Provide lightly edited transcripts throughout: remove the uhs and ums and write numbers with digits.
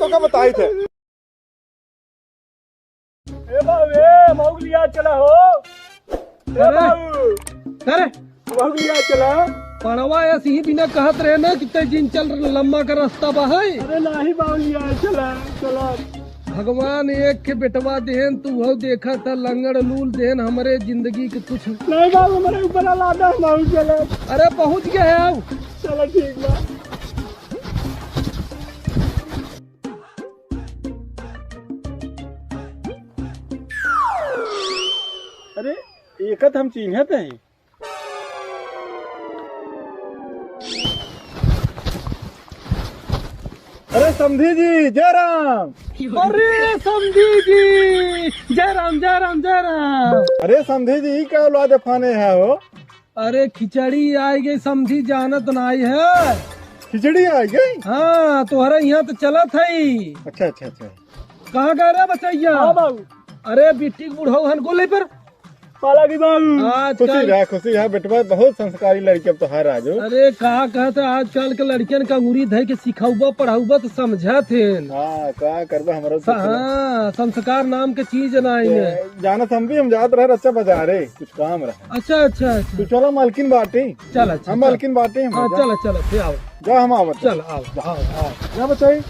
तो का बताई थे। ए बाबू मौगलिया चला हो। ए बाबू अरे मौगलिया चला। पड़वा ऐसे ही बिना कहत रहे ना कि तय जिन चल लम्बा का रास्ता बा है। अरे नाही बाबूलिया चला चला। भगवान एक के बेटवा देहन तू हो देखा था लंगड़ लूल देहन हमारे जिंदगी के कुछ। नहीं बाबू मेरे ऊपर लादा बाबू चला। अरे पहुंच गए हैं अब। चलो ठीक बा। अरे एकत हम चिन्हत है। अरे समधी जी जय राम। अरे समधी जी जय राम जय राम जय राम। अरे समधी जी क्या औलाद फाने है हो। अरे खिचड़ी आई गई समझी जानत नाई है। खिचड़ी आ गई। हाँ तुम्हारा यहाँ तो चला था ही। अच्छा अच्छा अच्छा। कहाँ गए रे बचैया। हाँ बाबू। अरे बिट्टी बुढ़ऊ हन गोले पर पाला की बाबू। खुशी है बेटवा बहुत संस्कारी लड़की अब तो है राजू। अरे कहा कहते आजकल के लड़कियन का अंगूरी धर के सिखाऊबा पढ़ाऊबा तो समझा थे। हाँ क्या करबा हमारा हाँ संस्कार नाम के चीज नहीं है। जाना हम भी हम जात रहे अच्छा बाजारे कुछ काम रहा। अच्छा अच्छा अच्छा तू चलो मालकिन बाटी। चल अच्छा हम मालकिन बाटी हम। हाँ चलो चलो फिर आओ। जा हम आवत। चल आओ आओ। क्या बताई।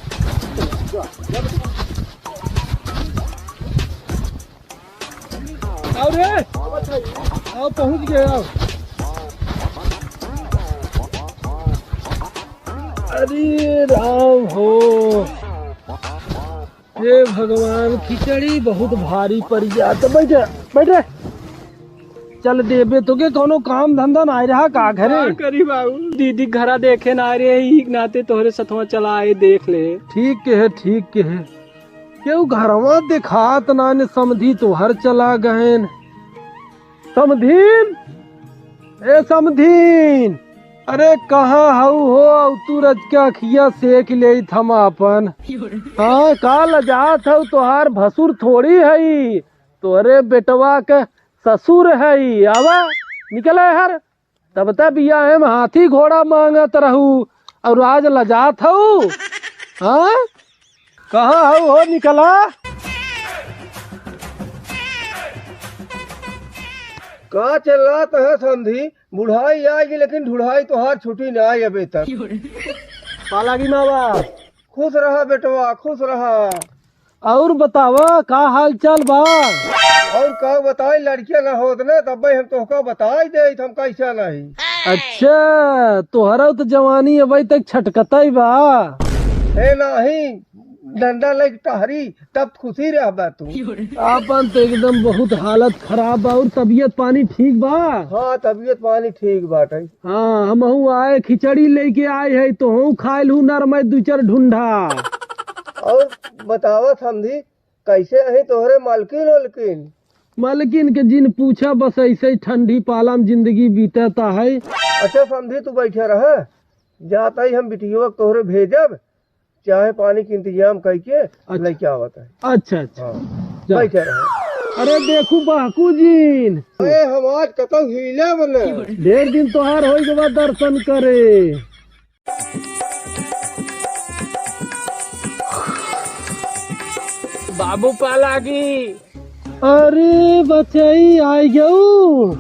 आओ रे आओ पहुंच गए आओ। अरे राम हो हे भगवान खिचड़ी बहुत भारी पड़ गया। तो बैठे बैठे चल देबे तो के कोनो काम धंधा ना रहा का घरे। करी बाबू दीदी घरा देखे ना रे ही नाते तोहरे सतवा चला आए देख ले। ठीक है ठीक है। क्यों घरवा दिखात ना ने समधी तो हर चला गए। समधीन ए समधीन अरे कहाँ हाउ हो तू रज क्या खिया सेक ले थम अपन। हाँ का लजात हो तोहार भसुर थोड़ी है तोरे बेटवा के ससुर है। आवा निकले हर तब तक बिया है हाथी घोड़ा मांगत रहू और आज लजात हो। हाँ कहाँ हो निकला। कहाँ चल रहा तो है समझी बुढ़ाई आएगी लेकिन ढूढ़ाई तो हाथ छुट्टी नहीं आई अभी तक। पाला की मावा खुश रहा बेटवा खुश रहा। और बतावा का हाल चाल बा। और का बताई लड़कियां ना होत ना तब भाई हम तोहका बताई दे हम कैसा नहीं। अच्छा तोहरा तो जवानी अभी तक छटकता बा। हे नहीं डंडा लग टहरी तब खुशी रह बा तू। आपन तो एकदम बहुत हालत खराब बा और तबीयत पानी ठीक बा। हाँ तबीयत पानी ठीक बाटे। हाँ हमहू आए खिचड़ी लेके आए है तो हूँ खाए लू नरमय दू चार ढूंढा। और बतावा समझी कैसे है तोहरे मालकिन वलकिन। मालकिन के जिन पूछा बस ऐसे ही ठंडी पाला में जिंदगी बीतता है। अच्छा समझी तू बैठे रह जाता ही हम बिटिया तोहरे भेजब चाहे पानी के इंतजाम करके लेके आवत है। अच्छा अच्छा हाँ बैठे रहे। अरे देखू बाकू जीन अरे हम आज कतौ हिले बने ढेर दिन तोहार हो के बाद दर्शन करे। बाबू पाला की। अरे बचाई आई गऊ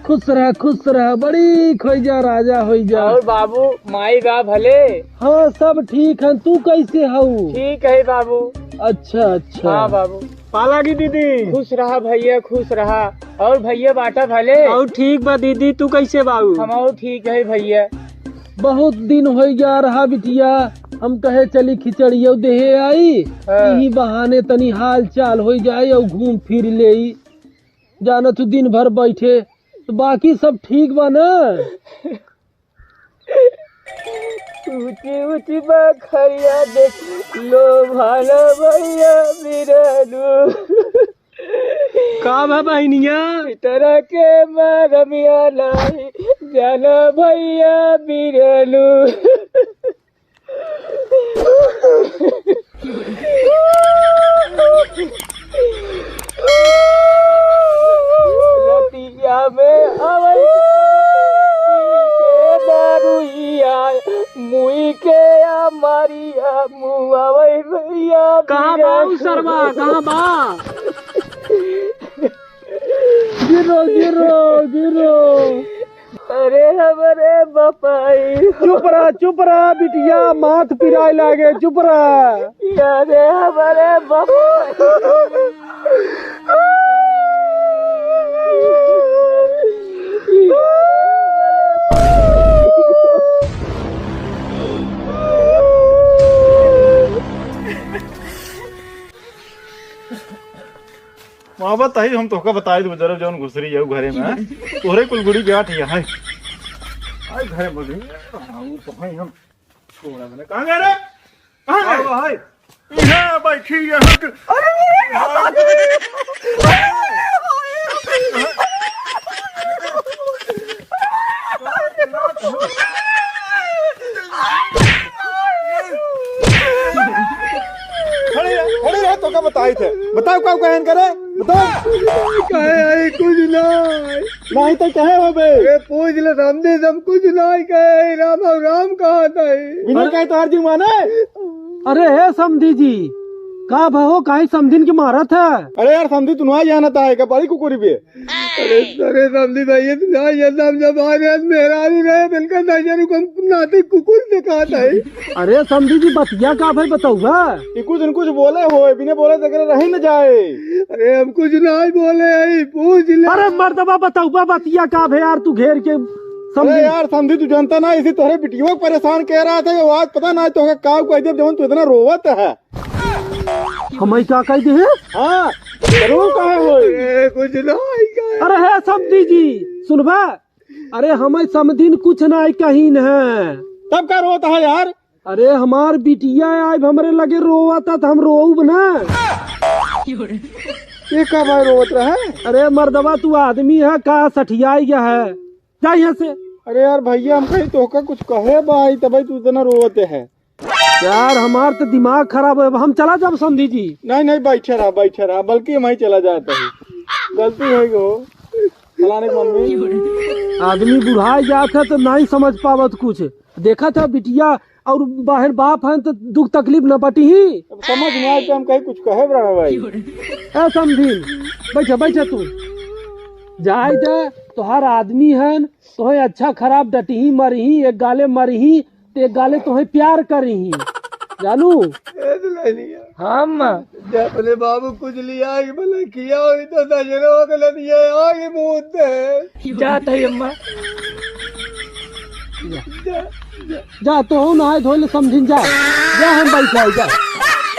खुश रह बड़ी खोजा राजा हो जा। और बाबू माई बा भले। हाँ सब ठीक है तू कैसे हऊ। ठीक है बाबू। अच्छा अच्छा हाँ बाबू। पाला की दीदी खुश रहा भैया खुश रहा। और भैया बाटा भले। और ठीक बा दीदी तू कैसे बाबू। हम ठीक है भैया। बहुत दिन हो जा रहा बिटिया हम कहे चली खिचड़िया देहे आई। यही बहाने तनी हाल चाल हो जाए और घूम फिर ले जाना तू दिन भर बैठे तो बाकी सब ठीक बा ना। ऊंची ऊंची बखरिया देख लो भाला भैया बिरलू। का बा बहनिया तरह के मारमिया लाई जाना भैया बिरलू। रतिया में आवई के दारुइया मुई के मारिया मुआवई में कहाँ बा सरवा, कहाँ बा? गिरो गिरो गिरो। अरे हमारे बापाई, चुप रहा बिटिया, माथ पिराए लागे, चुप रहा। अरे हमारे बापाई। मोहब्बत आई हम तोहका बताई दो जरा जौन घुसरी जाऊ घरे में तोहरे कुल गुड़ी गाठ है हाय हाय घरे बोली तो हाय हम छोड़ा मैंने कहां गए रे कहां गए हाय यहां बैठी यहां खड़े रह तो का बताई थे बताओ का कहन करे बताओ कहे आई कुछ नहीं तो कहे हो बे पूछ ले समझे सब कुछ नहीं कहे राम कहा था बिना कहे तो हर जी माने अरे हे समधी जी, का भहो काहे समझिन के मारत है? अरे यार समझी तू ना जाना था का बड़ी कुकुरी पे अरे समझी भैया तू ना ये सब जब आ रहे मेरा नहीं रहे बिल्कुल नजर को नाते कुकुर दिखा था। अरे समधी जी बतिया का भाई बताऊगा? कुछ न कुछ बोले हो बिना बोले तो रही न जाए। अरे हम कुछ नहीं बोले पूछ ले। अरे मर्दबा बताऊगा बतिया का भाई यार, तू घेर के अरे यार समझी तू जानता ना इसी तोहरे बिटियों को परेशान कह रहा था कि आज पता ना तो का जब तू इतना रोवत है हम क्या कह दे? हाँ जरूर कहे हो कुछ नहीं कहे। अरे है समधी जी सुनबा, अरे हमें समझिन कुछ नहीं कहीं है। तब का रोता है यार? अरे हमार बिटिया आज हमरे लगे रोवता तो हम रोऊ ना। ये का भाई रोवत रहे? अरे मर्दबा तू आदमी है का सठियाई गया है, जा यहाँ से। अरे यार भैया हम कहीं तो का कुछ कहे भाई तब तू इतना रोवते है यार, हमार तो दिमाग खराब है। हम चला जाब समधी जी। नहीं बैठे रहा बल्कि हम ही चला जाता है गलती हो गो फलाने की मम्मी। आदमी बुढ़ाई जात है तो नहीं समझ पावत कुछ। देखा था बिटिया और बाहर बाप है तो दुख तकलीफ न पटी ही। अब समझ में आए तो हम कहीं कुछ कहे बड़ा भाई। ए समझी बैठा तू जाए जा, तोहार आदमी है तोहे अच्छा खराब डटही मरही, एक गाले मरही तो एक गाले तोहे प्यार करही, जानू? हम अपने बाबू कुछ लिया भले किया हो तो नजरों के लिए आगे मुँह जात है अम्मा। जा तो हो नहाए धोले समझिन जा हम बैठा जा।